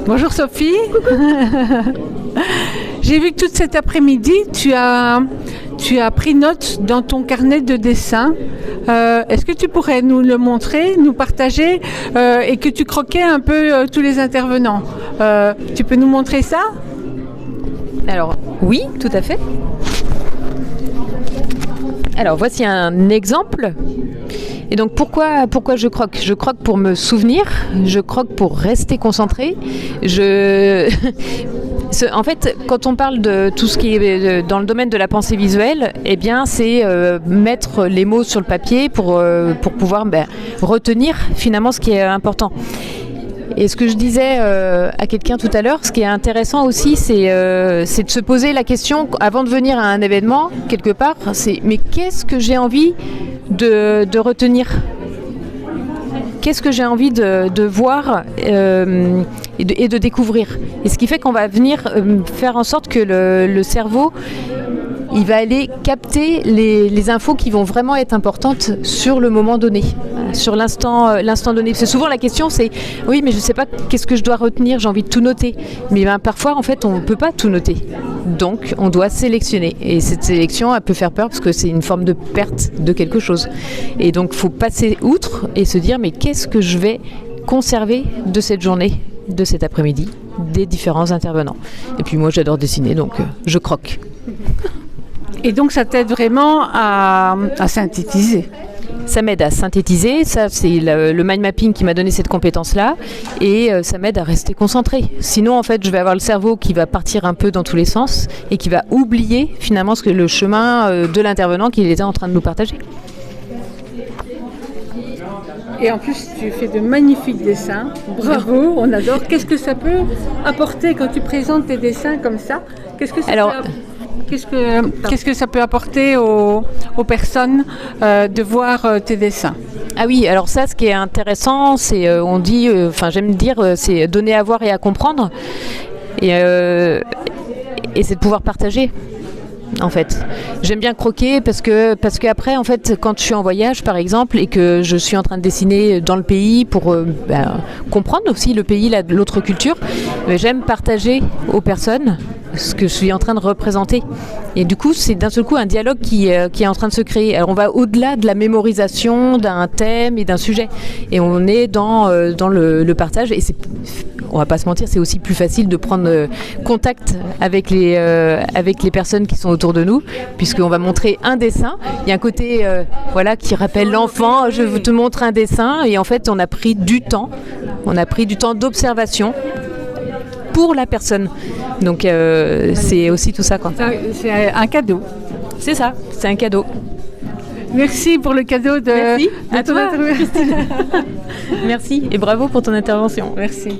Bonjour Sophie. J'ai vu que toute cet après-midi, tu as pris note dans ton carnet de dessin. Est-ce que tu pourrais nous le montrer, nous partager et que tu croquais un peu tous les intervenants? Tu peux nous montrer ça? Alors oui, tout à fait. Alors voici un exemple. Et donc pourquoi je croque? Je croque pour me souvenir, je croque pour rester concentré. En fait, quand on parle de tout ce qui est dans le domaine de la pensée visuelle, eh bien, c'est mettre les mots sur le papier pour pouvoir retenir finalement ce qui est important. Et ce que je disais à quelqu'un tout à l'heure, ce qui est intéressant aussi, c'est de se poser la question, avant de venir à un événement, quelque part, mais qu'est-ce que j'ai envie de retenir? Qu'est-ce que j'ai envie de voir et de découvrir? Et ce qui fait qu'on va venir faire en sorte que le cerveau, il va aller capter les infos qui vont vraiment être importantes sur le moment donné, sur l'instant donné. Parce que souvent la question c'est, oui mais je ne sais pas qu'est-ce que je dois retenir, j'ai envie de tout noter. Mais parfois en fait on ne peut pas tout noter. Donc on doit sélectionner. Et cette sélection elle peut faire peur parce que c'est une forme de perte de quelque chose. Et donc il faut passer outre et se dire mais qu'est-ce que je vais conserver de cette journée, de cet après-midi, des différents intervenants. Et puis moi j'adore dessiner donc je croque. Et donc ça t'aide vraiment à synthétiser? Ça m'aide à synthétiser, ça c'est le mind mapping qui m'a donné cette compétence-là, et ça m'aide à rester concentré. Sinon en fait je vais avoir le cerveau qui va partir un peu dans tous les sens et qui va oublier finalement le chemin de l'intervenant qu'il était en train de nous partager. Et en plus, tu fais de magnifiques dessins. Bravo, on adore. Qu'est-ce que ça peut apporter quand tu présentes tes dessins comme ça? Qu'est-ce que ça peut apporter aux personnes de voir tes dessins? Ah oui, alors ça, ce qui est intéressant, c'est, j'aime dire, c'est donner à voir et à comprendre. Et c'est de pouvoir partager. En fait, j'aime bien croquer parce que après, en fait, quand je suis en voyage, par exemple, et que je suis en train de dessiner dans le pays pour comprendre aussi le pays, l'autre culture, j'aime partager aux personnes ce que je suis en train de représenter. Et du coup, c'est d'un seul coup un dialogue qui est en train de se créer. Alors, on va au-delà de la mémorisation d'un thème et d'un sujet, et on est dans le partage. Et on va pas se mentir, c'est aussi plus facile de prendre contact avec les personnes qui sont autour de nous, puisqu'on va montrer un dessin. Il y a un côté qui rappelle l'enfant, je te montre un dessin, et en fait on a pris du temps d'observation pour la personne. Donc c'est aussi tout ça, quoi. C'est un cadeau. C'est ça, c'est un cadeau. Merci pour le cadeau de... Merci de à ton toi, intervention. Merci et bravo pour ton intervention. Merci.